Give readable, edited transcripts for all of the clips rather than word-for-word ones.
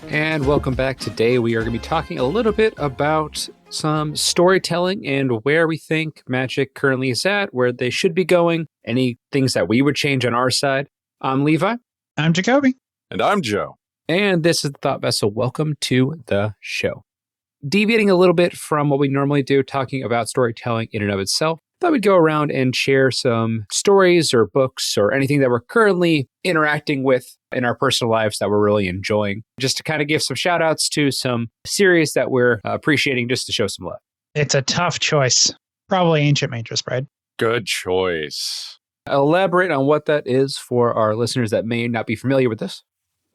And welcome back. Today we are going to be talking a little bit about some storytelling and where we think magic currently is at, where they should be going, any things that we would change on our side. I'm Levi. I'm Jacoby. And I'm Joe. And this is the Thought Vessel. Welcome to the show. Deviating a little bit from what we normally do, talking about storytelling in and of itself, I thought we'd go around and share some stories or books or anything that we're currently interacting with in our personal lives that we're really enjoying, just to kind of give some shout outs to some series that we're appreciating, just to show some love. It's a tough choice. Probably Ancient Mage's Bride. Good choice. Elaborate on what that is for our listeners that may not be familiar with this,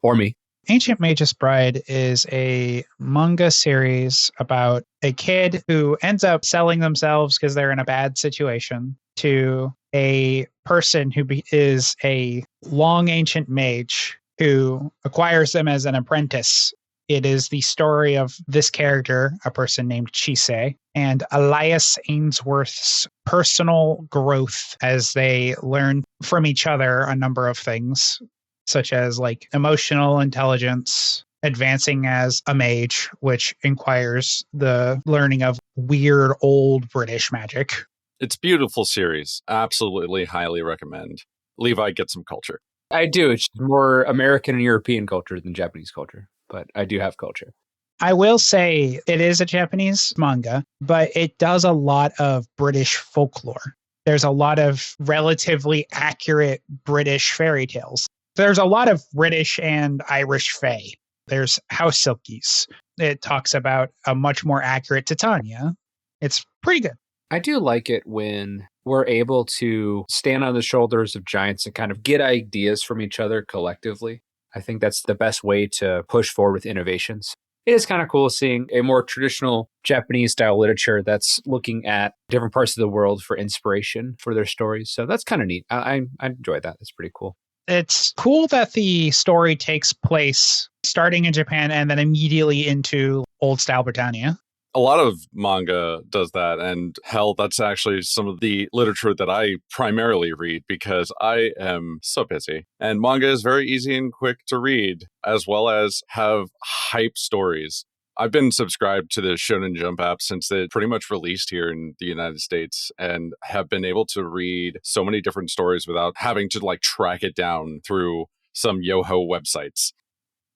or me. Ancient Mage's Bride is a manga series about a kid who ends up selling themselves because they're in a bad situation to a person who is a long ancient mage who acquires them as an apprentice. It is the story of this character, a person named Chise, and Elias Ainsworth's personal growth as they learn from each other a number of things, such as like emotional intelligence, advancing as a mage, which inquires the learning of weird old British magic. It's a beautiful series. Absolutely highly recommend. Levi, get some culture. I do. It's more American and European culture than Japanese culture, but I do have culture. I will say it is a Japanese manga, but it does a lot of British folklore. There's a lot of relatively accurate British fairy tales. There's a lot of British and Irish fae. There's house silkies. It talks about a much more accurate Titania. It's pretty good. I do like it when we're able to stand on the shoulders of giants and kind of get ideas from each other collectively. I think that's the best way to push forward with innovations. It is kind of cool seeing a more traditional Japanese style literature that's looking at different parts of the world for inspiration for their stories. So that's kind of neat. I enjoy that. That's pretty cool. It's cool that the story takes place starting in Japan and then immediately into old style Britannia. A lot of manga does that, and hell, that's actually some of the literature that I primarily read because I am so busy. And manga is very easy and quick to read, as well as have hype stories. I've been subscribed to the Shonen Jump app since it pretty much released here in the United States and have been able to read so many different stories without having to track it down through some Yoho websites.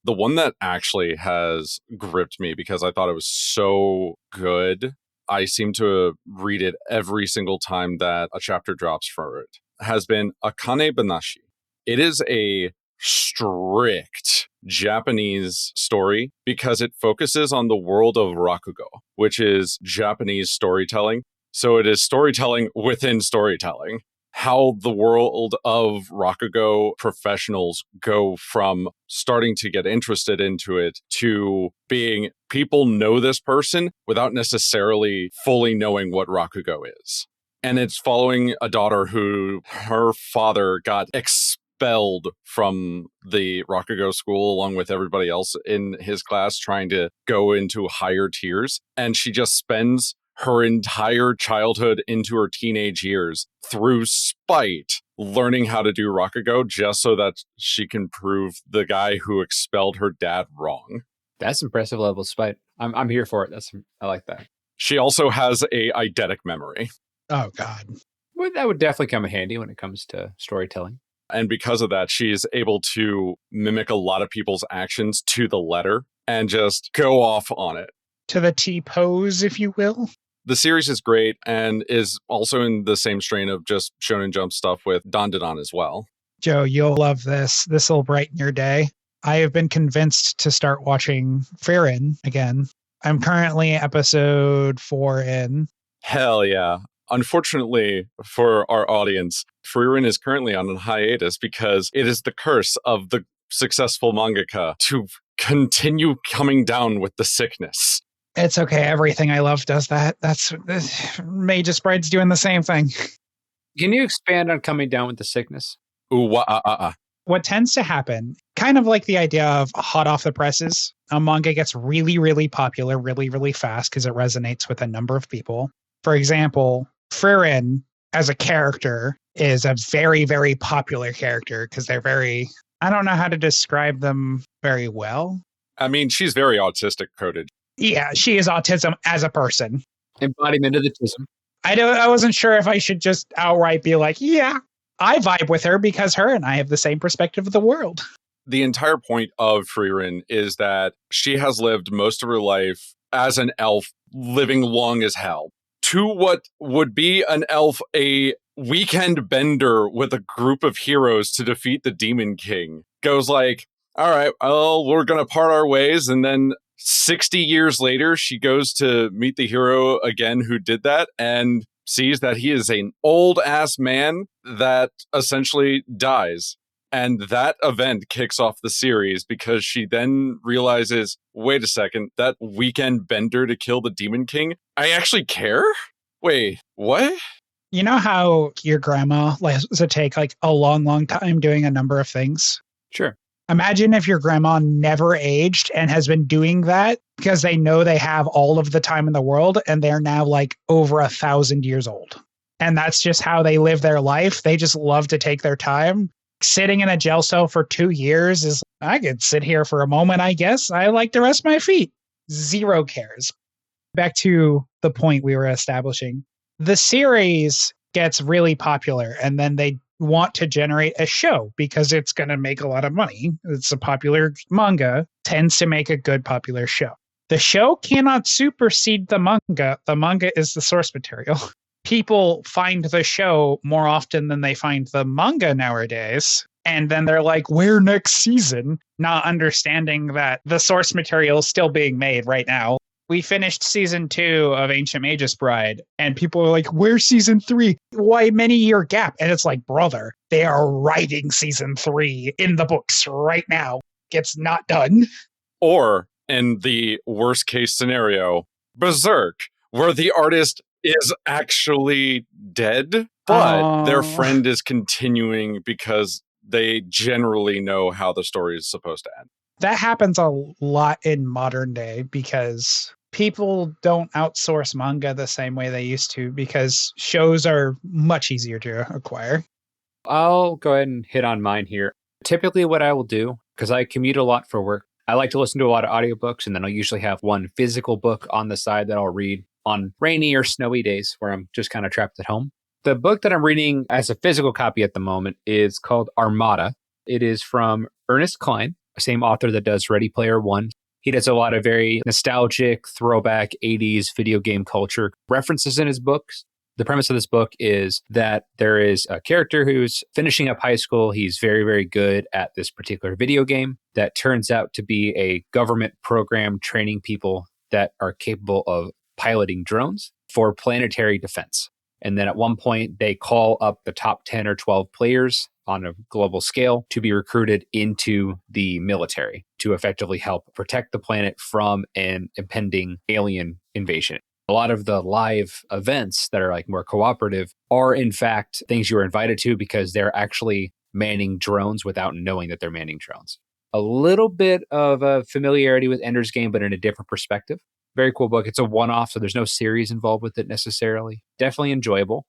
The one that actually has gripped me because I thought it was so good, I seem to read it every single time that a chapter drops for it, has been Akane Banashi. It is a strict Japanese story because it focuses on the world of Rakugo, which is Japanese storytelling. So it is storytelling within storytelling. How the world of Rakugo professionals go from starting to get interested into it to being people know this person without necessarily fully knowing what Rakugo is. And it's following a daughter who her father got expelled from the Rakugo school along with everybody else in his class trying to go into higher tiers. And she just spends her entire childhood into her teenage years through spite learning how to do Rakugo just so that she can prove the guy who expelled her dad wrong. That's impressive level of spite. I'm here for it. I like that. She also has a eidetic memory. Oh, God. Well, that would definitely come in handy when it comes to storytelling. And because of that, she's able to mimic a lot of people's actions to the letter and just go off on it. To the T-pose, if you will. The series is great and is also in the same strain of just Shonen Jump stuff with Dandadan as well. Joe, you'll love this. This will brighten your day. I have been convinced to start watching Frieren again. I'm currently episode 4 in. Hell yeah. Unfortunately for our audience, Frieren is currently on a hiatus because it is the curse of the successful mangaka to continue coming down with the sickness. It's okay. Everything I love does that. That's Mage's Bride's doing the same thing. Can you expand on coming down with the sickness? Ooh, What tends to happen, kind of like the idea of hot off the presses, a manga gets really, really popular really, really fast because it resonates with a number of people. For example, Frieren as a character is a very, very popular character because they're very, I don't know how to describe them very well. I mean, she's very autistic coded. Yeah, she is autism as a person. Embodiment of the tism. I wasn't sure if I should just outright be like, yeah, I vibe with her because her and I have the same perspective of the world. The entire point of Frieren is that she has lived most of her life as an elf, living long as hell. To what would be an elf, a weekend bender with a group of heroes to defeat the Demon King, goes like, all right, well, we're going to part our ways. And then 60 years later, she goes to meet the hero again who did that and sees that he is an old ass man that essentially dies. And that event kicks off the series because she then realizes, wait a second, that weekend bender to kill the Demon King? I actually care? Wait, what? You know how your grandma likes to take like a long, long time doing a number of things? Sure. Imagine if your grandma never aged and has been doing that because they know they have all of the time in the world and they're now like over 1,000 years old. And that's just how they live their life. They just love to take their time. Sitting in a jail cell for 2 years is, I could sit here for a moment, I guess. I like to rest my feet. Zero cares. Back to the point we were establishing. The series gets really popular and then they want to generate a show because it's going to make a lot of money. It's a popular manga, tends to make a good popular show. The show cannot supersede the manga. The manga is the source material. People find the show more often than they find the manga nowadays. And then they're like, where next season? Not understanding that the source material is still being made right now. We finished season 2 of Ancient Magus Bride, and people are like, where's season 3? Why many-year gap? And it's like, brother, they are writing season 3 in the books right now. It's not done. Or, in the worst case scenario, Berserk, where the artist is actually dead, but their friend is continuing because they generally know how the story is supposed to end. That happens a lot in modern day because people don't outsource manga the same way they used to because shows are much easier to acquire. I'll go ahead and hit on mine here. Typically what I will do, because I commute a lot for work, I like to listen to a lot of audiobooks, and then I'll usually have one physical book on the side that I'll read on rainy or snowy days where I'm just kind of trapped at home. The book that I'm reading as a physical copy at the moment is called Armada. It is from Ernest Cline, same author that does Ready Player One. He does a lot of very nostalgic, throwback 80s video game culture references in his books. The premise of this book is that there is a character who's finishing up high school. He's very, very good at this particular video game that turns out to be a government program training people that are capable of piloting drones for planetary defense. And then at one point, they call up the top 10 or 12 players on a global scale to be recruited into the military to effectively help protect the planet from an impending alien invasion. A lot of the live events that are like more cooperative are in fact things you are invited to because they're actually manning drones without knowing that they're manning drones. A little bit of a familiarity with Ender's Game, but in a different perspective. Very cool book. It's a one-off, so there's no series involved with it necessarily. Definitely enjoyable.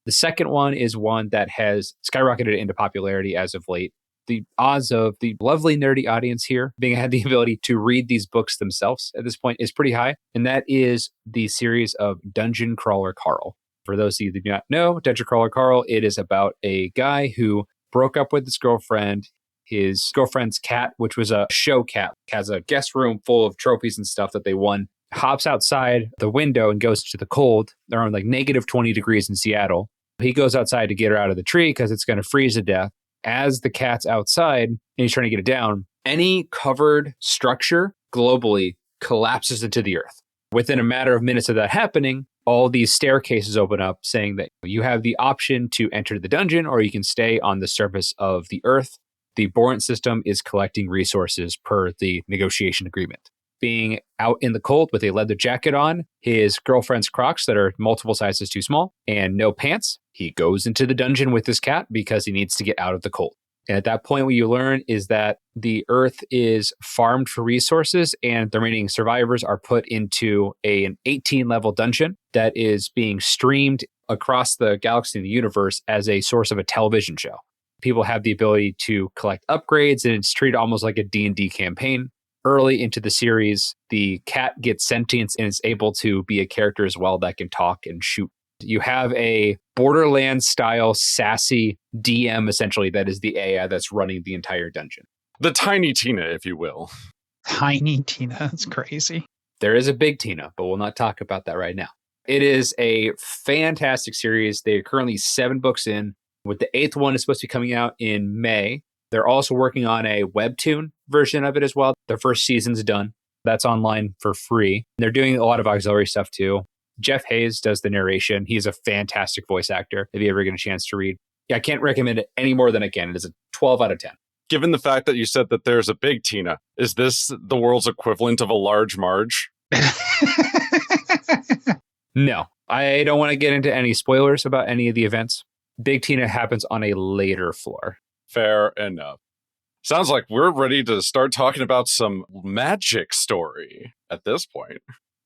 The second one is one that has skyrocketed into popularity as of late. The odds of the lovely nerdy audience here being had the ability to read these books themselves at this point is pretty high. And that is the series of Dungeon Crawler Carl. For those of you that do not know, Dungeon Crawler Carl, it is about a guy who broke up with his girlfriend. His girlfriend's cat, which was a show cat, has a guest room full of trophies and stuff that they won, hops outside the window and goes to the cold. They're on like negative 20 degrees in Seattle. He goes outside to get her out of the tree because it's going to freeze to death. As the cat's outside and he's trying to get it down, any covered structure globally collapses into the earth. Within a matter of minutes of that happening, all these staircases open up saying that you have the option to enter the dungeon or you can stay on the surface of the earth. The Borant system is collecting resources per the negotiation agreement. Being out in the cold with a leather jacket on, his girlfriend's Crocs that are multiple sizes too small, and no pants, he goes into the dungeon with his cat because he needs to get out of the cold. And at that point, what you learn is that the Earth is farmed for resources and the remaining survivors are put into an 18-level dungeon that is being streamed across the galaxy and the universe as a source of a television show. People have the ability to collect upgrades and it's treated almost like a D&D campaign. early into the series, the cat gets sentience and is able to be a character as well that can talk and shoot. You have a Borderlands-style sassy DM, essentially, that is the AI that's running the entire dungeon. The Tiny Tina, if you will. Tiny Tina. That's crazy. There is a big Tina, but we'll not talk about that right now. It is a fantastic series. They are currently 7 books in, with the 8th one is supposed to be coming out in May. They're also working on a webtoon version of it as well. Their first season's done. That's online for free. They're doing a lot of auxiliary stuff too. Jeff Hayes does the narration. He's a fantastic voice actor if you ever get a chance to read. Yeah, I can't recommend it any more than I can. It is a 12 out of 10. Given the fact that you said that there's a big Tina, is this the world's equivalent of a large Marge? No, I don't want to get into any spoilers about any of the events. Big Tina happens on a later floor. Fair enough. Sounds like we're ready to start talking about some magic story at this point.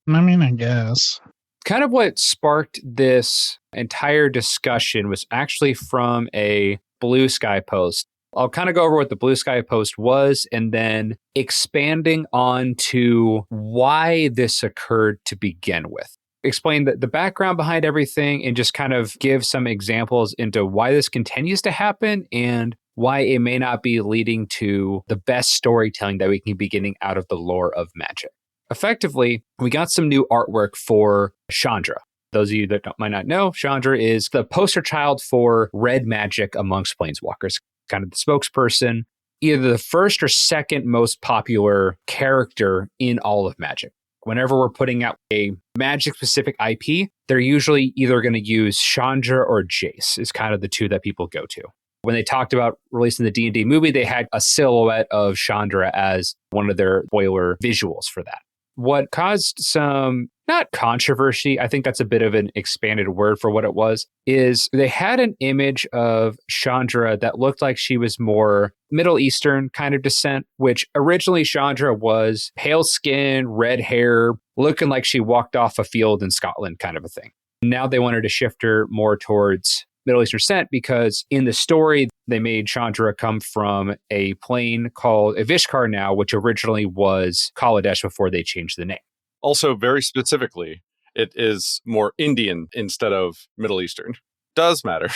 I mean, I guess. Kind of what sparked this entire discussion was actually from a Blue Sky post. I'll kind of go over what the Blue Sky post was and then expanding on to why this occurred to begin with. Explain the background behind everything and just kind of give some examples into why this continues to happen and why it may not be leading to the best storytelling that we can be getting out of the lore of magic. Effectively, we got some new artwork for Chandra. Those of you that might not know, Chandra is the poster child for red magic amongst planeswalkers, kind of the spokesperson, either the first or second most popular character in all of Magic. Whenever we're putting out a Magic-specific IP, they're usually either going to use Chandra or Jace is kind of the two that people go to. When they talked about releasing the D&D movie, they had a silhouette of Chandra as one of their spoiler visuals for that. What caused some, not controversy, I think that's a bit of an expanded word for what it was, is they had an image of Chandra that looked like she was more Middle Eastern kind of descent, which originally Chandra was pale skin, red hair, looking like she walked off a field in Scotland kind of a thing. Now they wanted to shift her more towards Middle Eastern descent because in the story, they made Chandra come from a plane called Avishkar now, which originally was Kaladesh before they changed the name. Also, very specifically, it is more Indian instead of Middle Eastern. Does matter.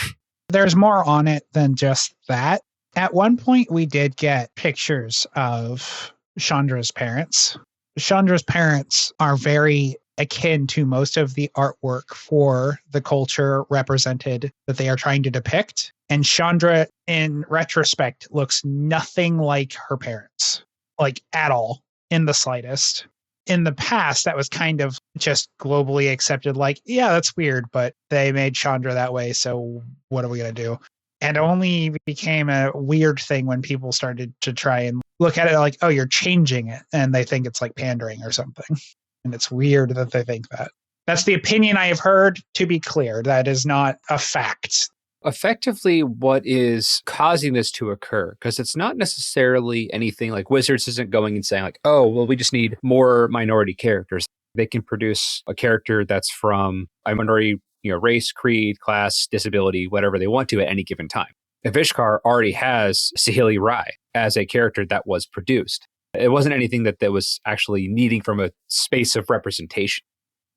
There's more on it than just that. At one point, we did get pictures of Chandra's parents. Chandra's parents are very akin to most of the artwork for the culture represented that they are trying to depict. And Chandra, in retrospect, looks nothing like her parents, like at all, in the slightest. In the past, that was kind of just globally accepted, like, yeah, that's weird, but they made Chandra that way, so what are we going to do? And it only became a weird thing when people started to try and look at it like, oh, you're changing it, and they think it's like pandering or something. And it's weird that they think that. That's the opinion I have heard, to be clear. That is not a fact. Effectively, what is causing this to occur, because it's not necessarily anything like Wizards isn't going and saying like, oh, well, we just need more minority characters. They can produce a character that's from a minority, race, creed, class, disability, whatever they want to at any given time. Avishkar already has Sahili Rai as a character that was produced. It wasn't anything that was actually needing from a space of representation.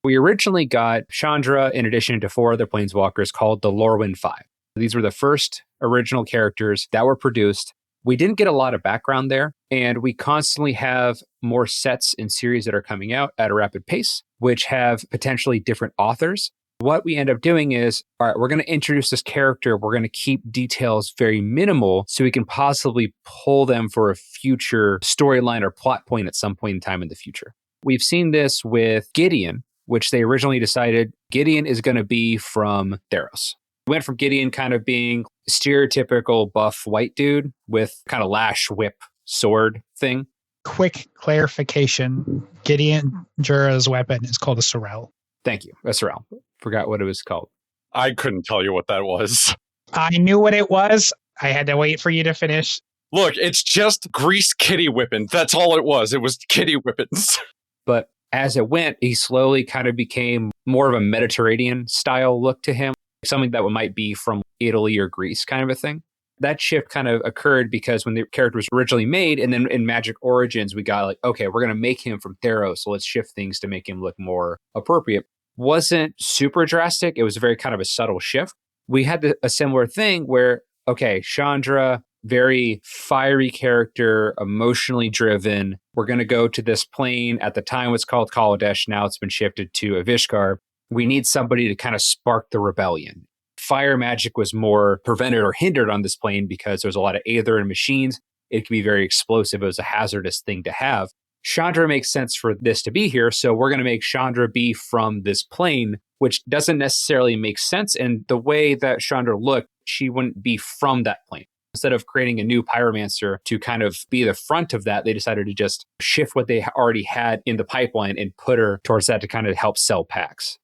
We originally got Chandra in addition to 4 other planeswalkers called the Lorwyn Five. These were the first original characters that were produced. We didn't get a lot of background there, and we constantly have more sets and series that are coming out at a rapid pace, which have potentially different authors. What we end up doing is, all right, we're going to introduce this character. We're going to keep details very minimal so we can possibly pull them for a future storyline or plot point at some point in time in the future. We've seen this with Gideon, which they originally decided Gideon is going to be from Theros. We went from Gideon kind of being stereotypical buff white dude with kind of lash whip sword thing. Quick clarification. Gideon Jura's weapon is called a sorrel. Thank you. A sorrel. Forgot what it was called. I couldn't tell you what that was. I knew what it was. I had to wait for you to finish. Look, it's just grease kitty whipping. That's all it was. It was kitty whippings. But as it went, he slowly kind of became more of a Mediterranean style look to him. Something that might be from Italy or Greece kind of a thing. That shift kind of occurred because when the character was originally made, and then in Magic Origins, we got like, okay, we're going to make him from Theros, so let's shift things to make him look more appropriate. Wasn't super drastic. It was very kind of a subtle shift. We had a similar thing where, okay, Chandra, very fiery character, emotionally driven. We're going to go to this plane. At the time, it was called Kaladesh. Now it's been shifted to Avishkar. We need somebody to kind of spark the rebellion. Fire magic was more prevented or hindered on this plane because there's a lot of aether and machines. It can be very explosive. It was a hazardous thing to have. Chandra makes sense for this to be here, so we're going to make Chandra be from this plane, which doesn't necessarily make sense. And the way that Chandra looked, she wouldn't be from that plane. Instead of creating a new pyromancer to kind of be the front of that, they decided to just shift what they already had in the pipeline and put her towards that to kind of help sell packs.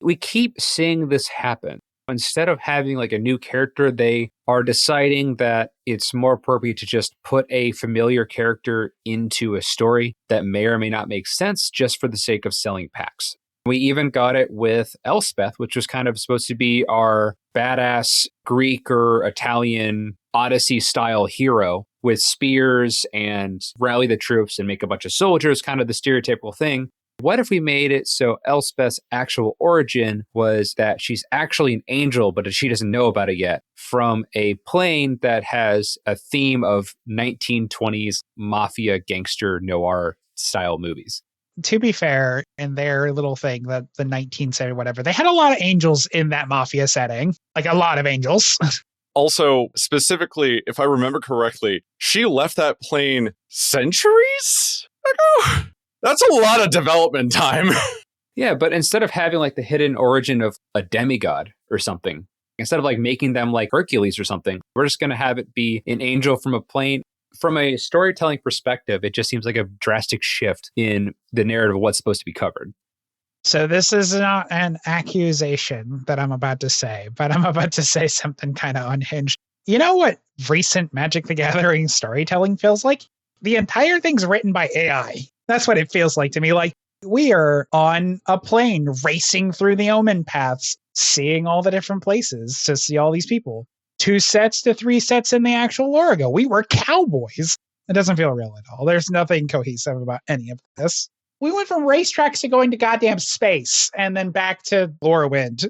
We keep seeing this happen. Instead of having like a new character, they are deciding that it's more appropriate to just put a familiar character into a story that may or may not make sense just for the sake of selling packs. We even got it with Elspeth, which was kind of supposed to be our badass Greek or Italian Odyssey style hero with spears and rally the troops and make a bunch of soldiers, kind of the stereotypical thing. What if we made it so Elspeth's actual origin was that she's actually an angel, but she doesn't know about it yet, from a plane that has a theme of 1920s mafia gangster noir style movies? To be fair, in their little thing, the 1970 whatever, they had a lot of angels in that mafia setting, like a lot of angels. Also, specifically, if I remember correctly, she left that plane centuries ago? That's a lot of development time. Yeah, but instead of having like the hidden origin of a demigod or something, instead of like making them like Hercules or something, we're just going to have it be an angel from a plane. From a storytelling perspective, it just seems like a drastic shift in the narrative of what's supposed to be covered. So this is not an accusation that I'm about to say, but I'm about to say something kind of unhinged. You know what recent Magic the Gathering storytelling feels like? The entire thing's written by AI. That's what it feels like to me. Like we are on a plane racing through the Omen paths, seeing all the different places to see all these people. 2 sets to 3 sets in the actual lore ago. We were cowboys. It doesn't feel real at all. There's nothing cohesive about any of this. We went from racetracks to going to goddamn space and then back to Lorwyn.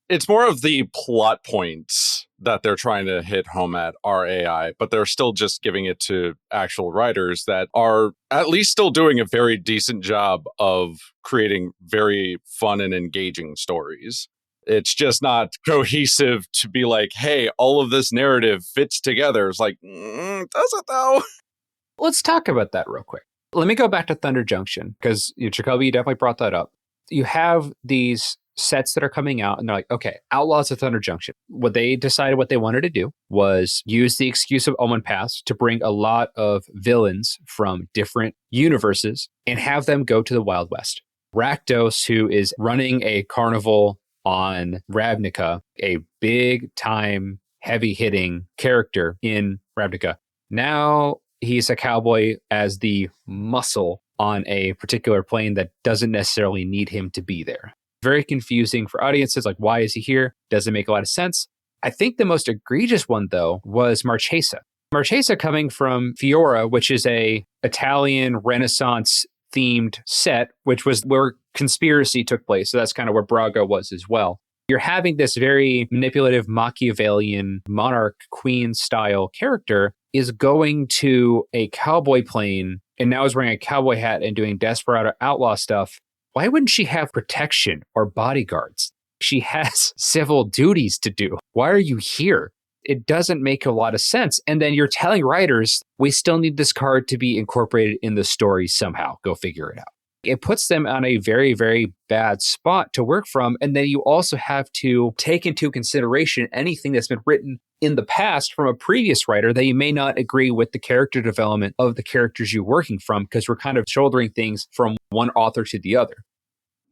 It's more of the plot points that they're trying to hit home at are AI, but they're still just giving it to actual writers that are at least still doing a very decent job of creating very fun and engaging stories. It's just not cohesive to be like, hey, all of this narrative fits together. It's like, does it though? Let's talk about that real quick. Let me go back to Thunder Junction, because Jacoby, you definitely brought that up. You have these sets that are coming out, and they're like, okay, Outlaws of Thunder Junction. What they decided what they wanted to do was use the excuse of Omen Paths to bring a lot of villains from different universes and have them go to the Wild West. Rakdos, who is running a carnival on Ravnica, a big-time, heavy-hitting character in Ravnica. Now he's a cowboy as the muscle on a particular plane that doesn't necessarily need him to be there. Very confusing for audiences, like why is he here? Doesn't make a lot of sense. I think the most egregious one, though, was Marchesa. Marchesa coming from Fiora, which is a Italian Renaissance themed set, which was where conspiracy took place. So that's kind of where Braga was as well. You're having this very manipulative Machiavellian monarch queen style character is going to a cowboy plane and now is wearing a cowboy hat and doing desperado outlaw stuff. Why wouldn't she have protection or bodyguards? She has civil duties to do. Why are you here? It doesn't make a lot of sense. And then you're telling writers, we still need this card to be incorporated in the story somehow. Go figure it out. It puts them on a very, very bad spot to work from. And then you also have to take into consideration anything that's been written in the past from a previous writer that you may not agree with the character development of the characters you're working from, because we're kind of shouldering things from one author to the other.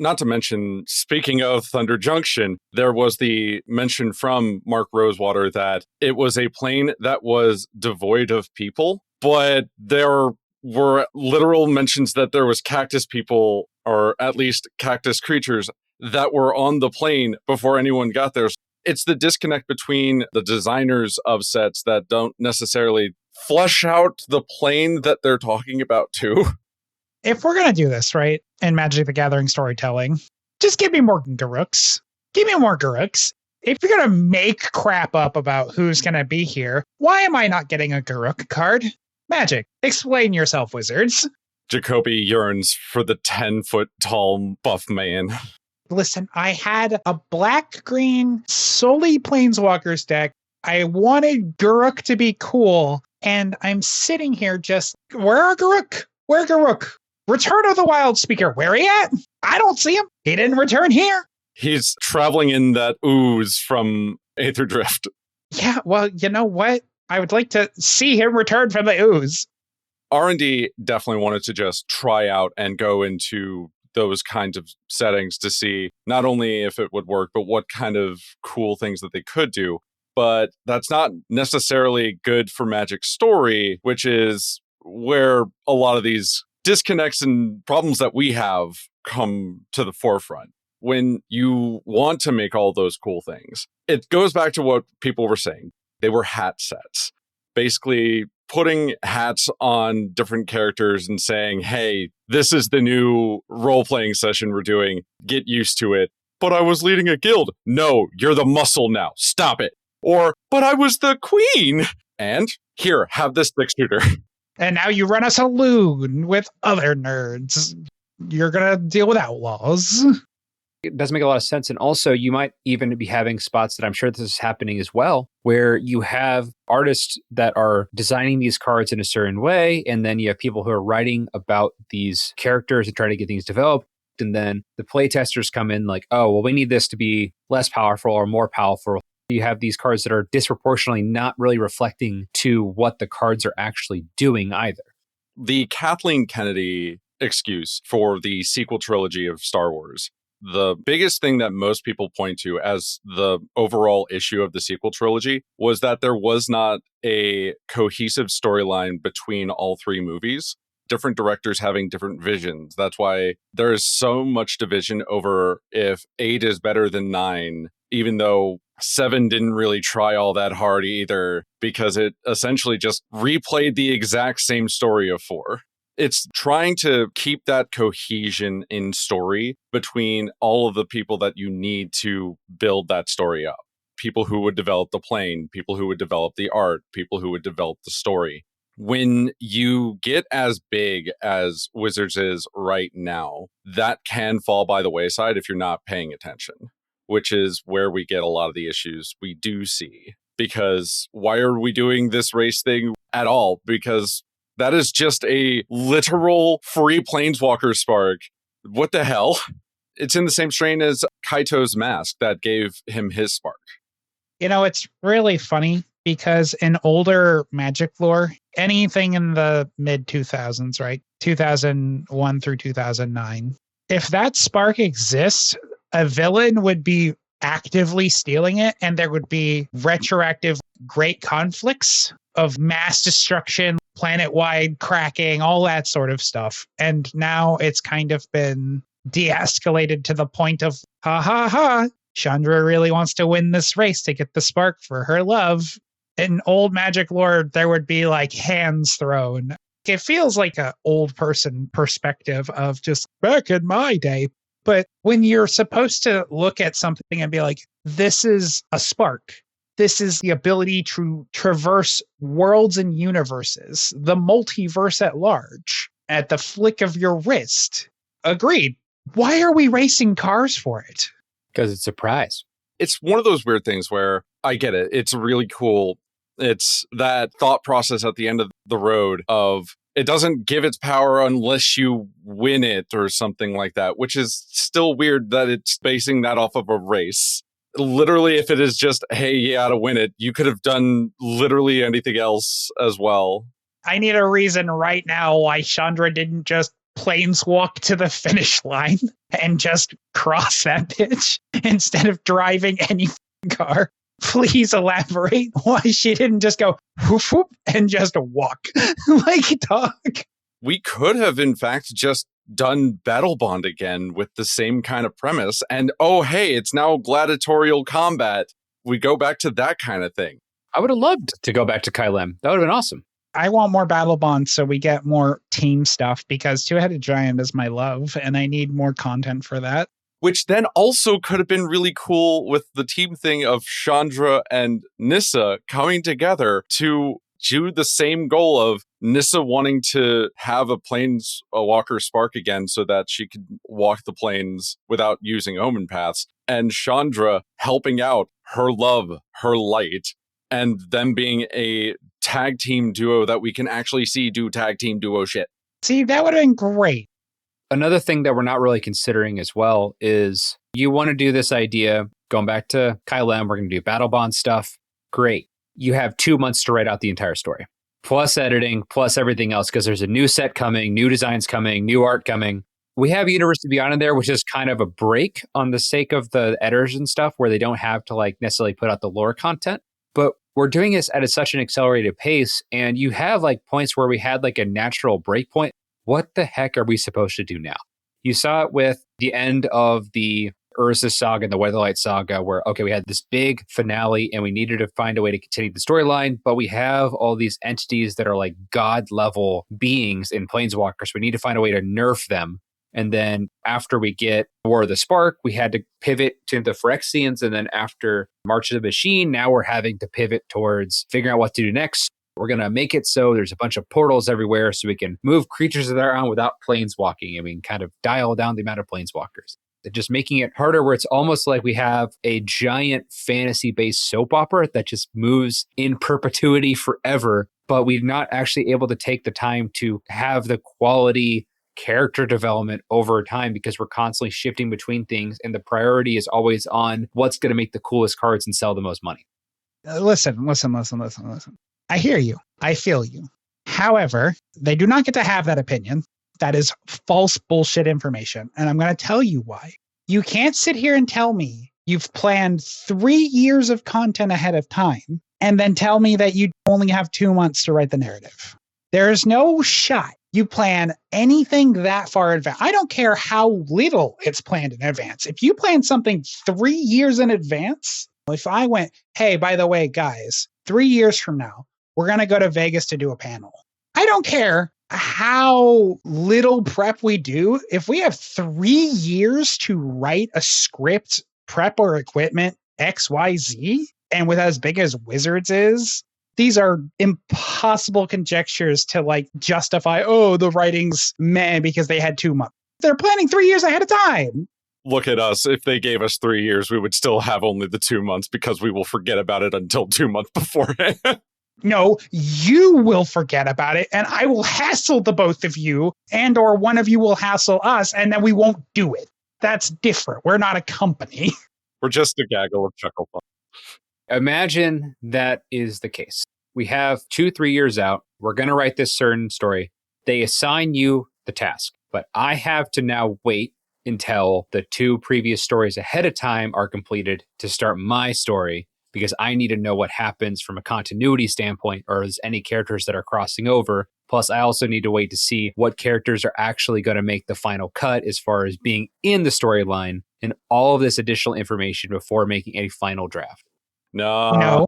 Not to mention, speaking of Thunder Junction, there was the mention from Mark Rosewater that it was a plane that was devoid of people, but there were literal mentions that there was cactus people, or at least cactus creatures, that were on the plane before anyone got there. It's the disconnect between the designers of sets that don't necessarily flesh out the plane that they're talking about too. If we're going to do this, right, in Magic the Gathering storytelling, just give me more Garuks. Give me more Garuks. If you're going to make crap up about who's going to be here, why am I not getting a Garuk card? Magic, explain yourself, wizards. Jacoby yearns for the 10-foot-tall buff man. Listen, I had a black-green solely Planeswalkers deck. I wanted Garuk to be cool, and I'm sitting here just, where are Garuk? Where Garuk? Return of the Wild Speaker, where he at? I don't see him. He didn't return here. He's traveling in that ooze from Aether Drift. Yeah, well, you know what? I would like to see him return from the ooze. R&D definitely wanted to just try out and go into those kinds of settings to see not only if it would work, but what kind of cool things that they could do. But that's not necessarily good for Magic story, which is where a lot of these disconnects and problems that we have come to the forefront. When you want to make all those cool things, it goes back to what people were saying. They were hat sets. Basically putting hats on different characters and saying, hey, this is the new role-playing session we're doing. Get used to it. But I was leading a guild. No, you're the muscle now. Stop it. Or, but I was the queen. And here, have this six shooter. And now you run a saloon with other nerds. You're going to deal with outlaws. It does make a lot of sense. And also, you might even be having spots that I'm sure this is happening as well, where you have artists that are designing these cards in a certain way. And then you have people who are writing about these characters and trying to get things developed. And then the playtesters come in like, oh, well, we need this to be less powerful or more powerful. You have these cards that are disproportionately not really reflecting to what the cards are actually doing either. The Kathleen Kennedy excuse for the sequel trilogy of Star Wars, the biggest thing that most people point to as the overall issue of the sequel trilogy was that there was not a cohesive storyline between all three movies. Different directors having different visions. That's why there is so much division over if 8 is better than 9, even though 7 didn't really try all that hard either, because it essentially just replayed the exact same story of 4. It's trying to keep that cohesion in story between all of the people that you need to build that story up. People who would develop the plane, people who would develop the art, people who would develop the story. When you get as big as Wizards is right now, that can fall by the wayside if you're not paying attention, which is where we get a lot of the issues we do see. Because why are we doing this race thing at all? Because that is just a literal free Planeswalker spark. What the hell? It's in the same strain as Kaito's mask that gave him his spark. You know, it's really funny because in older Magic lore, anything in the mid-2000s, right? 2001 through 2009, if that spark exists, a villain would be actively stealing it, and there would be retroactive great conflicts of mass destruction, planet-wide cracking, all that sort of stuff. And now it's kind of been de-escalated to the point of, ha ha ha, Chandra really wants to win this race to get the spark for her love. In old Magic lore, there would be like hands thrown. It feels like an old person perspective of just back in my day. But when you're supposed to look at something and be like, this is a spark. This is the ability to traverse worlds and universes, the multiverse at large, at the flick of your wrist. Agreed. Why are we racing cars for it? Because it's a prize. It's one of those weird things where I get it. It's really cool. It's that thought process at the end of the road of it doesn't give its power unless you win it or something like that, which is still weird that it's basing that off of a race. Literally, if it is just, hey, you gotta win it, you could have done literally anything else as well. I need a reason right now why Chandra didn't just planeswalk to the finish line and just cross that bitch instead of driving any car. Please elaborate why she didn't just go whoop whoop and just walk like a dog. We could have, in fact, just done Battle Bond again with the same kind of premise. And, oh, hey, it's now gladiatorial combat. we go back to that kind of thing. I would have loved to go back to Kylem. That would have been awesome. I want more battle bonds so we get more team stuff because Two-Headed Giant is my love and I need more content for that. Which then also could have been really cool with the team thing of Chandra and Nissa coming together to do the same goal of Nissa wanting to have a planeswalker spark again so that she could walk the plains without using omen paths, and Chandra helping out her love, her light, and them being a tag team duo that we can actually see do tag team duo shit. See, that would have been great. Another thing that we're not really considering as well is you want to do this idea, going back to Kylem, we're going to do battle bond stuff. Great. You have 2 months to write out the entire story, plus editing, plus everything else, because there's a new set coming, new designs coming, new art coming. We have University Beyond in there, which is kind of a break on the sake of the editors and stuff, where they don't have to like necessarily put out the lore content. But we're doing this at such an accelerated pace, and you have like points where we had like a natural break point. What the heck are we supposed to do now? You saw it with the end of the Urza saga and the Weatherlight saga, where, okay, we had this big finale and we needed to find a way to continue the storyline, but we have all these entities that are like god-level beings in Planeswalkers. We need to find a way to nerf them. And then after we get War of the Spark, we had to pivot to the Phyrexians. And then after March of the Machine, now we're having to pivot towards figuring out what to do next. We're going to make it so there's a bunch of portals everywhere so we can move creatures around without planeswalking. And we can kind of dial down the amount of planeswalkers. Just making it harder where it's almost like we have a giant fantasy-based soap opera that just moves in perpetuity forever, but we're not actually able to take the time to have the quality character development over time because we're constantly shifting between things and the priority is always on what's going to make the coolest cards and sell the most money. Listen. I hear you. I feel you. However, they do not get to have that opinion. That is false bullshit information. And I'm going to tell you why. You can't sit here and tell me you've planned 3 years of content ahead of time and then tell me that you only have 2 months to write the narrative. There's no shot you plan anything that far in advance. I don't care how little it's planned in advance. If you plan something 3 years in advance, if I went, hey, by the way, guys, 3 years from now, we're going to go to Vegas to do a panel. I don't care how little prep we do. If we have 3 years to write a script, prep or equipment, XYZ, and with as big as Wizards is, these are impossible conjectures to like justify, oh, the writing's meh because they had 2 months. They're planning 3 years ahead of time. Look at us. If they gave us 3 years, we would still have only the 2 months because we will forget about it until 2 months beforehand. No, you will forget about it and I will hassle the both of you and or one of you will hassle us and then we won't do it. That's different. We're not a company. We're just a gaggle of chuckle fun. Imagine that is the case. We have 2-3 years out. We're going to write this certain story. They assign you the task, but I have to now wait until the 2 previous stories ahead of time are completed to start my story because I need to know what happens from a continuity standpoint or is any characters that are crossing over. Plus, I also need to wait to see what characters are actually going to make the final cut as far as being in the storyline and all of this additional information before making a final draft. No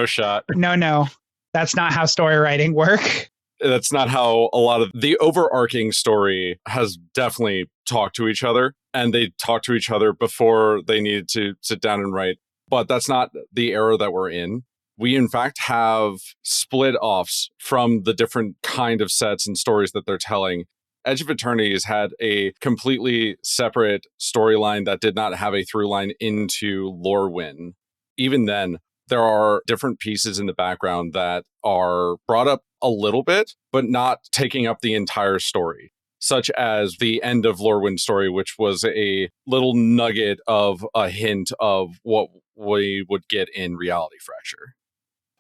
shot. No. That's not how story writing works. That's not how a lot of the overarching story has definitely talked to each other. And they talked to each other before they needed to sit down and write. But that's not the era that we're in. We, in fact, have split offs from the different kind of sets and stories that they're telling. Edge of Eternity has had a completely separate storyline that did not have a through line into Lorwyn. Even then, there are different pieces in the background that are brought up a little bit, but not taking up the entire story. Such as the end of Lorwyn's story, which was a little nugget of a hint of what we would get in Reality Fracture.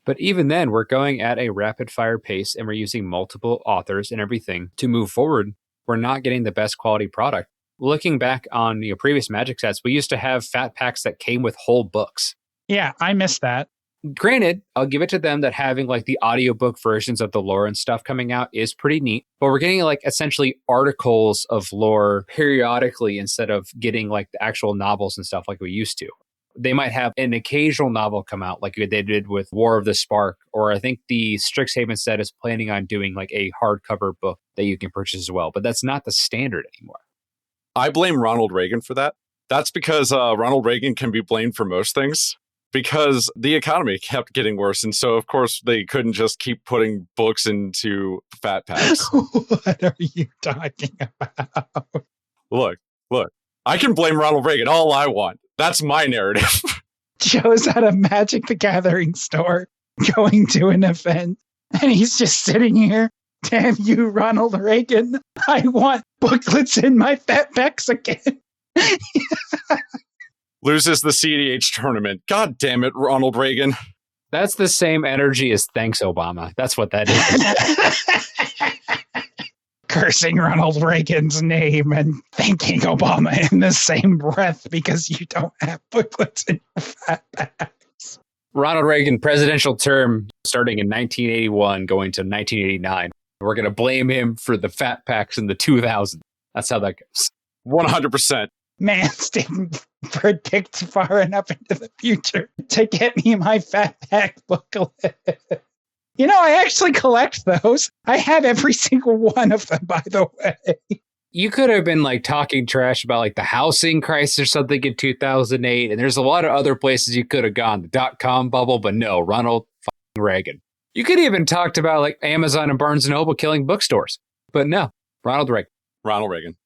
But even then, we're going at a rapid fire pace and we're using multiple authors and everything to move forward. We're not getting the best quality product. Looking back on previous Magic sets, we used to have fat packs that came with whole books. Yeah, I missed that. Granted, I'll give it to them that having like the audiobook versions of the lore and stuff coming out is pretty neat, but we're getting like essentially articles of lore periodically instead of getting like the actual novels and stuff like we used to. They might have an occasional novel come out like they did with War of the Spark, or I think the Strixhaven set is planning on doing like a hardcover book that you can purchase as well. But that's not the standard anymore. I blame Ronald Reagan for that. That's because Ronald Reagan can be blamed for most things because the economy kept getting worse. And so, of course, they couldn't just keep putting books into fat packs. What are you talking about? Look, I can blame Ronald Reagan all I want. That's my narrative. Joe's at a Magic the Gathering store going to an event, and he's just sitting here. Damn you, Ronald Reagan. I want booklets in my fat packs again. Loses the CDH tournament. God damn it, Ronald Reagan. That's the same energy as thanks, Obama. That's what that is. Cursing Ronald Reagan's name and thanking Obama in the same breath because you don't have booklets in your fat packs. Ronald Reagan presidential term starting in 1981 going to 1989. We're going to blame him for the fat packs in the 2000s. That's how that goes. 100%. Mans didn't predict far enough into the future to get me my fat pack booklet. You know, I actually collect those. I have every single one of them, by the way. You could have been like talking trash about like the housing crisis or something in 2008. And there's a lot of other places you could have gone. The dot-com bubble, but no, Ronald Reagan. You could even talked about like Amazon and Barnes & Noble killing bookstores. But no, Ronald Reagan. Ronald Reagan.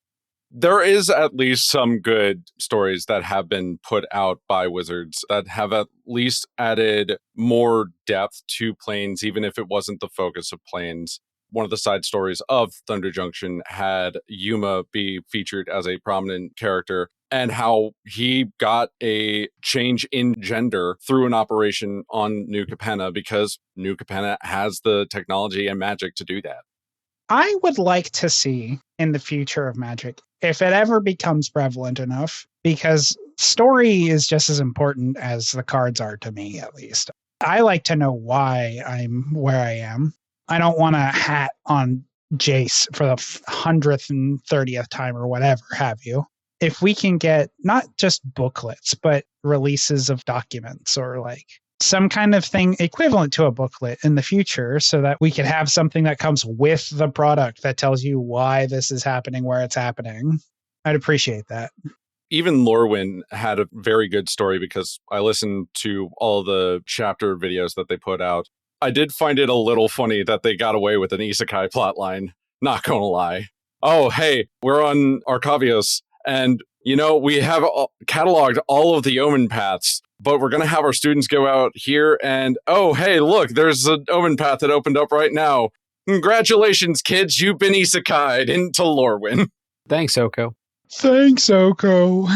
There is at least some good stories that have been put out by Wizards that have at least added more depth to Planes, even if it wasn't the focus of Planes. One of the side stories of Thunder Junction had Yuma be featured as a prominent character and how he got a change in gender through an operation on New Capenna because New Capenna has the technology and magic to do that. I would like to see in the future of Magic, if it ever becomes prevalent enough, because story is just as important as the cards are to me, at least. I like to know why I'm where I am. I don't want a hat on Jace for the 100th and 30th time or whatever have you. If we can get not just booklets, but releases of documents or like some kind of thing equivalent to a booklet in the future so that we could have something that comes with the product that tells you why this is happening, where it's happening. I'd appreciate that. Even Lorwyn had a very good story because I listened to all the chapter videos that they put out. I did find it a little funny that they got away with an isekai plotline. Not gonna lie. Oh, hey, we're on Arcavios, and, you know, we have cataloged all of the omen paths, but we're going to have our students go out here and, oh, hey, look, there's an omen path that opened up right now. Congratulations, kids, you've been isekai'd into Lorwyn. Thanks, Oko. Thanks, Oko.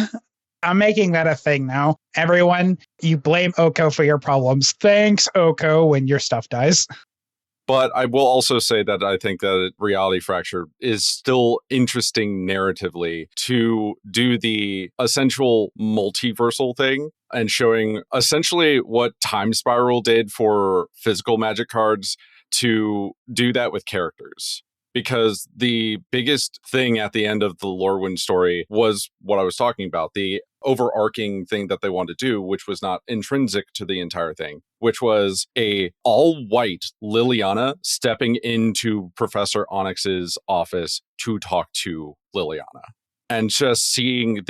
I'm making that a thing now. Everyone, you blame Oko for your problems. Thanks, Oko, when your stuff dies. But I will also say that I think that Reality Fracture is still interesting narratively to do the essential multiversal thing and showing essentially what Time Spiral did for physical Magic cards to do that with characters. Because the biggest thing at the end of the Lorwyn story was what I was talking about, the overarching thing that they wanted to do, which was not intrinsic to the entire thing, which was a all-white Liliana stepping into Professor Onyx's office to talk to Liliana. And just seeing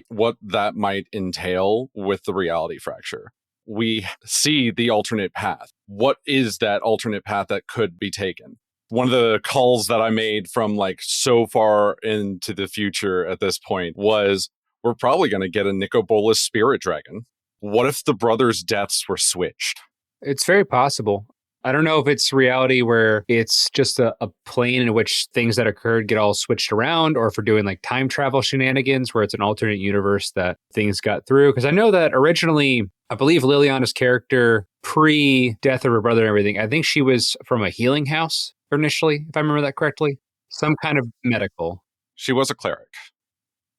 what that might entail with the Reality Fracture. We see the alternate path. What is that alternate path that could be taken? One of the calls that I made from like so far into the future at this point was, we're probably going to get a Nicobolus Spirit Dragon. What if the brothers' deaths were switched? It's very possible. I don't know if it's reality where it's just a plane in which things that occurred get all switched around, or if we're doing like time travel shenanigans where it's an alternate universe that things got through. Because I know that originally, I believe Liliana's character, pre-death of her brother and everything, I think she was from a healing house initially, if I remember that correctly. Some kind of medical. She was a cleric.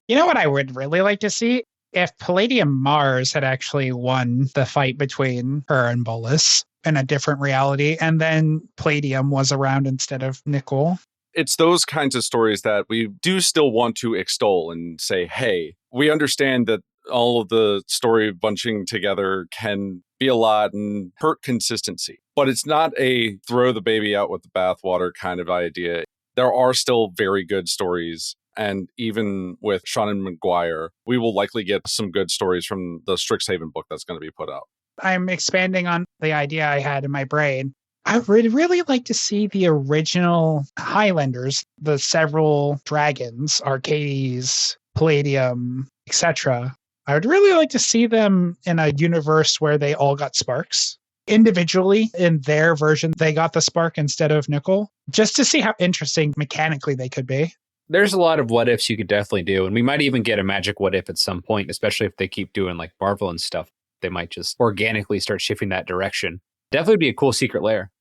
You know what I would really like to see? If Palladium Mars had actually won the fight between her and Bolus in a different reality, and then Palladium was around instead of Nicol. It's those kinds of stories that we do still want to extol and say, hey, we understand that all of the story bunching together can be a lot and hurt consistency. But it's not a throw the baby out with the bathwater kind of idea. There are still very good stories. And even with Sean and McGuire, we will likely get some good stories from the Strixhaven book that's going to be put out. I'm expanding on the idea I had in my brain. I would really like to see the original Highlanders, the several dragons, Arcades, Palladium, etc. I would really like to see them in a universe where they all got sparks. Individually, in their version, they got the spark instead of nickel, just to see how interesting mechanically they could be. There's a lot of what ifs you could definitely do. And we might even get a magic what if at some point, especially if they keep doing like Marvel and stuff. They might just organically start shifting that direction. Definitely be a cool secret lair.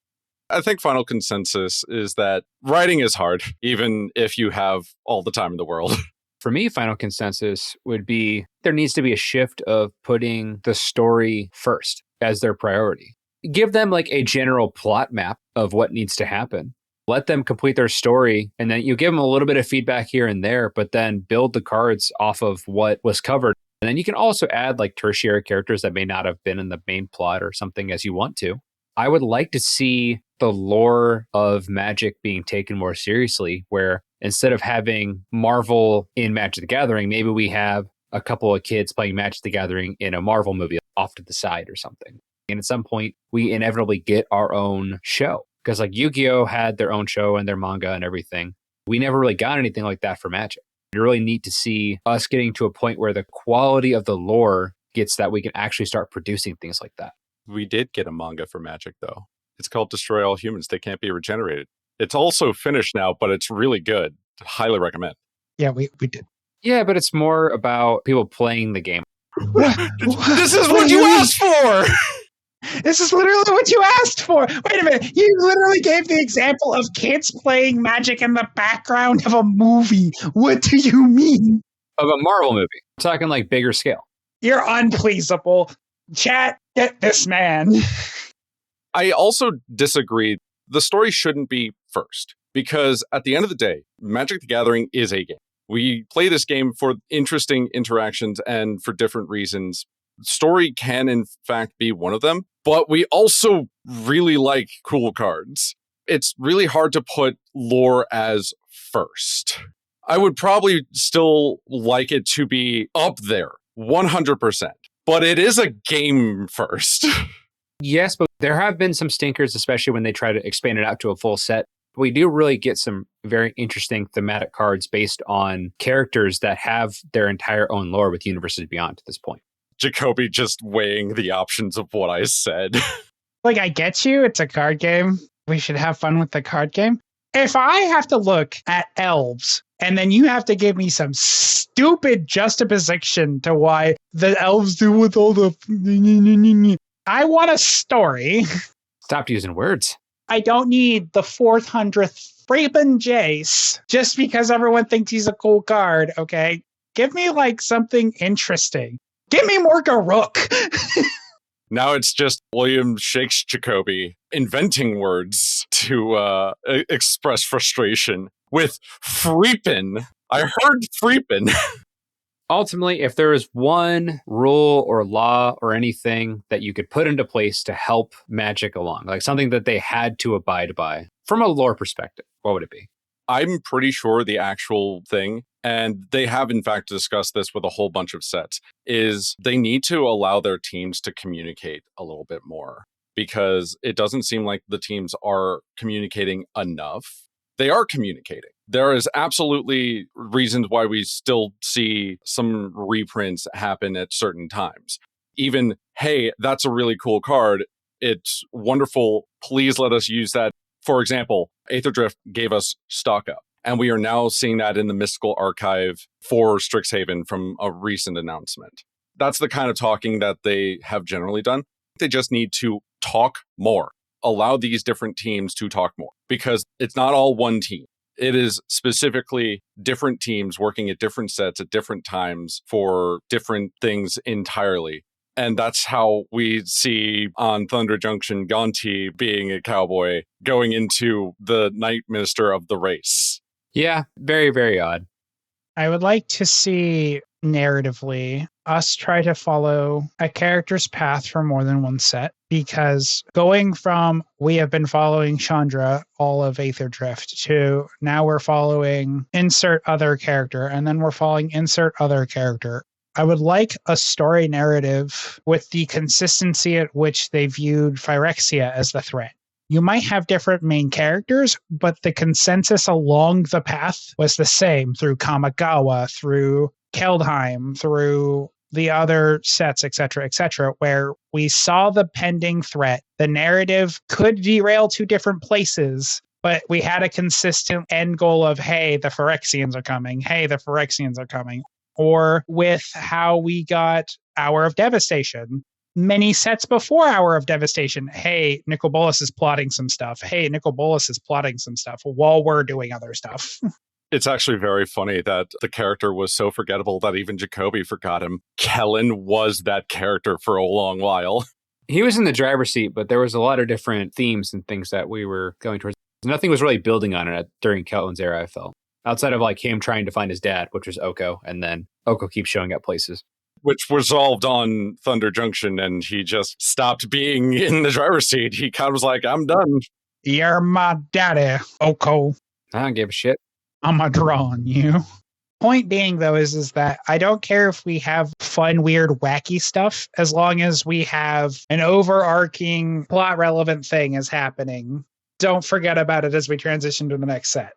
I think final consensus is that writing is hard, even if you have all the time in the world. For me, final consensus would be there needs to be a shift of putting the story first as their priority. Give them like a general plot map of what needs to happen. Let them complete their story, and then you give them a little bit of feedback here and there, but then build the cards off of what was covered. And then you can also add like tertiary characters that may not have been in the main plot or something as you want to. I would like to see the lore of Magic being taken more seriously, where instead of having Marvel in Magic the Gathering, maybe we have a couple of kids playing Magic the Gathering in a Marvel movie off to the side or something. And at some point, we inevitably get our own show. Because like Yu-Gi-Oh! Had their own show and their manga and everything. We never really got anything like that for Magic. It's really neat to see us getting to a point where the quality of the lore gets that we can actually start producing things like that. We did get a manga for Magic, though. It's called Destroy All Humans. They Can't Be Regenerated. It's also finished now, but it's really good. Highly recommend. Yeah, we did. Yeah, but it's more about people playing the game. This is what you asked for! This is literally what you asked for. Wait a minute. You literally gave the example of kids playing Magic in the background of a movie. What do you mean? Of a Marvel movie. I'm talking like bigger scale. You're unpleasable. Chat, get this man. I also disagree. The story shouldn't be first, because at the end of the day, Magic the Gathering is a game. We play this game for interesting interactions and for different reasons. Story can, in fact, be one of them, but we also really like cool cards. It's really hard to put lore as first. I would probably still like it to be up there, 100%, but it is a game first. Yes, but there have been some stinkers, especially when they try to expand it out to a full set. We do really get some very interesting thematic cards based on characters that have their entire own lore with Universes Beyond at this point. Jacoby just weighing the options of what I said. Like, I get you. It's a card game. We should have fun with the card game. If I have to look at elves and then you have to give me some stupid juxtaposition to why the elves do with all the... I want a story. Stop using words. I don't need the 400th Freeman Jace just because everyone thinks he's a cool card, okay? Give me, like, something interesting. Give me more Garuk. Now it's just William Shakes Jacoby inventing words to express frustration with Freepin. I heard Freepin. Ultimately, if there is one rule or law or anything that you could put into place to help Magic along, like something that they had to abide by from a lore perspective, what would it be? I'm pretty sure the actual thing, and they have in fact discussed this with a whole bunch of sets, is they need to allow their teams to communicate a little bit more, because it doesn't seem like the teams are communicating enough. They are communicating. There is absolutely reasons why we still see some reprints happen at certain times. Even, hey, that's a really cool card. It's wonderful. Please let us use that. For example, Aetherdrift gave us Stock Up, and we are now seeing that in the Mystical Archive for Strixhaven from a recent announcement. That's the kind of talking that they have generally done. They just need to talk more. Allow these different teams to talk more, because it's not all one team. It is specifically different teams working at different sets at different times for different things entirely. And that's how we see on Thunder Junction Gonti being a cowboy going into the Night Minister of the race. Yeah, very, very odd. I would like to see narratively us try to follow a character's path for more than one set, because going from we have been following Chandra all of Aether Drift to now we're following insert other character and then we're following insert other character. I would like a story narrative with the consistency at which they viewed Phyrexia as the threat. You might have different main characters, but the consensus along the path was the same through Kamigawa, through Keldheim, through the other sets, etc., where we saw the pending threat. The narrative could derail to different places, but we had a consistent end goal of, hey, the Phyrexians are coming. Hey, the Phyrexians are coming. Or with how we got Hour of Devastation. Many sets before Hour of Devastation, hey, Nicol Bolas is plotting some stuff. Hey, Nicol Bolas is plotting some stuff while we're doing other stuff. It's actually very funny that the character was so forgettable that even Jacoby forgot him. Kellen was that character for a long while. He was in the driver's seat, but there was a lot of different themes and things that we were going towards. Nothing was really building on it during Kelton's era, I felt. Outside of like him trying to find his dad, which was Oko, and then Oko keeps showing up places. Which resolved on Thunder Junction, and he just stopped being in the driver's seat. He kind of was like, I'm done. You're my daddy, Oko. I don't give a shit. I'm a draw on you. Point being, though, is that I don't care if we have fun, weird, wacky stuff, as long as we have an overarching plot-relevant thing is happening. Don't forget about it as we transition to the next set.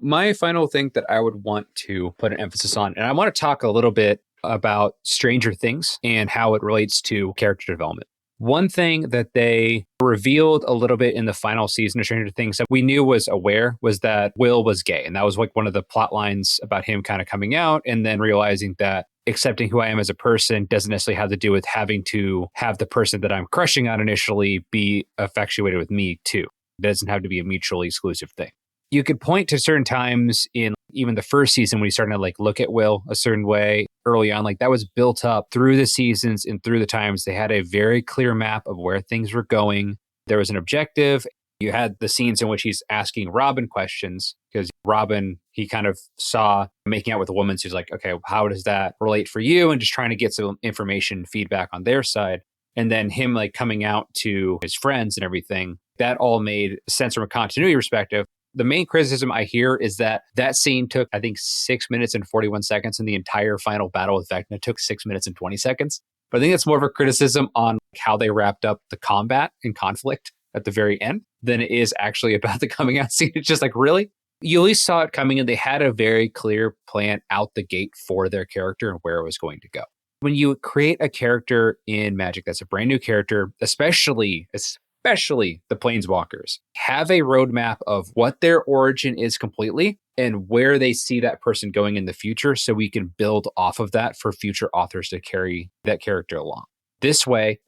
My final thing that I would want to put an emphasis on, and I want to talk a little bit about Stranger Things and how it relates to character development. One thing that they revealed a little bit in the final season of Stranger Things that we knew was aware was that Will was gay. And that was like one of the plot lines about him kind of coming out and then realizing that accepting who I am as a person doesn't necessarily have to do with having to have the person that I'm crushing on initially be infatuated with me too. It doesn't have to be a mutually exclusive thing. You could point to certain times in even the first season when you started to like look at Will a certain way early on, like that was built up through the seasons and through the times. They had a very clear map of where things were going. There was an objective. You had the scenes in which he's asking Robin questions because Robin, he kind of saw making out with a woman. So he's like, okay, how does that relate for you? And just trying to get some information, feedback on their side. And then him like coming out to his friends and everything, that all made sense from a continuity perspective. The main criticism I hear is that that scene took, I think, 6 minutes and 41 seconds, and the entire final battle with Vecna took 6 minutes and 20 seconds. But I think it's more of a criticism on how they wrapped up the combat and conflict at the very end than it is actually about the coming out scene. It's just like, really? You at least saw it coming, and they had a very clear plan out the gate for their character and where it was going to go. When you create a character in Magic that's a brand new character, especially the Planeswalkers, have a roadmap of what their origin is completely and where they see that person going in the future so we can build off of that for future authors to carry that character along. This way,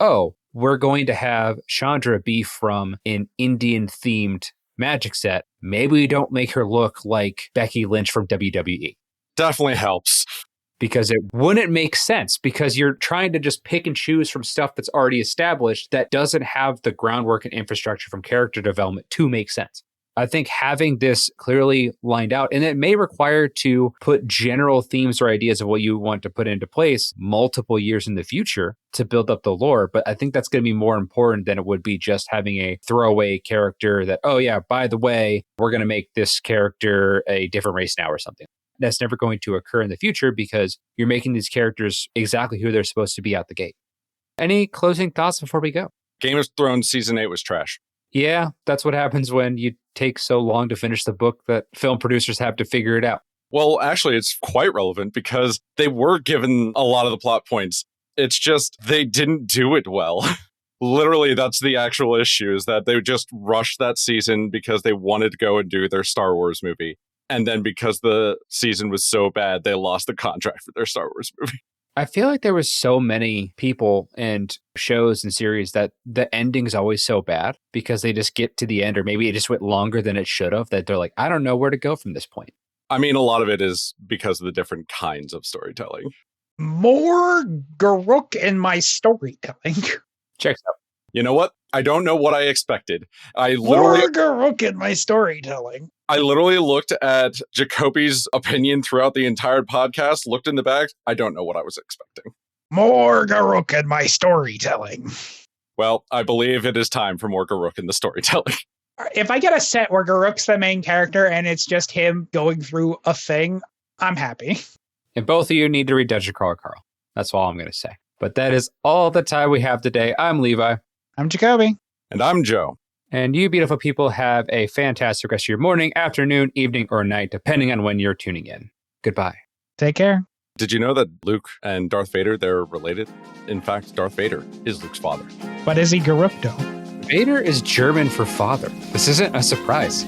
we're going to have Chandra be from an Indian-themed Magic set. Maybe we don't make her look like Becky Lynch from WWE. Definitely helps. Because it wouldn't make sense because you're trying to just pick and choose from stuff that's already established that doesn't have the groundwork and infrastructure from character development to make sense. I think having this clearly lined out, and it may require to put general themes or ideas of what you want to put into place multiple years in the future to build up the lore. But I think that's going to be more important than it would be just having a throwaway character that, oh yeah, by the way, we're going to make this character a different race now or something. That's never going to occur in the future because you're making these characters exactly who they're supposed to be out the gate. Any closing thoughts before we go? Game of Thrones Season 8 was trash. Yeah, that's what happens when you take so long to finish the book that film producers have to figure it out. Well, actually, it's quite relevant because they were given a lot of the plot points. It's just they didn't do it well. Literally, that's the actual issue, is that they just rushed that season because they wanted to go and do their Star Wars movie. And then because the season was so bad, they lost the contract for their Star Wars movie. I feel like there was so many people and shows and series that the ending's always so bad because they just get to the end, or maybe it just went longer than it should have, that they're like, I don't know where to go from this point. I mean, a lot of it is because of the different kinds of storytelling. More Garuk in my storytelling. Checks out. You know what? I don't know what I expected. More Garuk in my storytelling. I literally looked at Jacoby's opinion throughout the entire podcast, looked in the back. I don't know what I was expecting. More Garuk in my storytelling. Well, I believe it is time for more Garuk in the storytelling. If I get a set where Garuk's the main character and it's just him going through a thing, I'm happy. And both of you need to read Dungeon Crawler Carl. That's all I'm going to say. But that is all the time we have today. I'm Levi. I'm Jacoby. And I'm Joe. And you beautiful people have a fantastic rest of your morning, afternoon, evening, or night, depending on when you're tuning in. Goodbye. Take care. Did you know that Luke and Darth Vader, they're related? In fact, Darth Vader is Luke's father. But is he Garuk though? Vader is German for father. This isn't a surprise.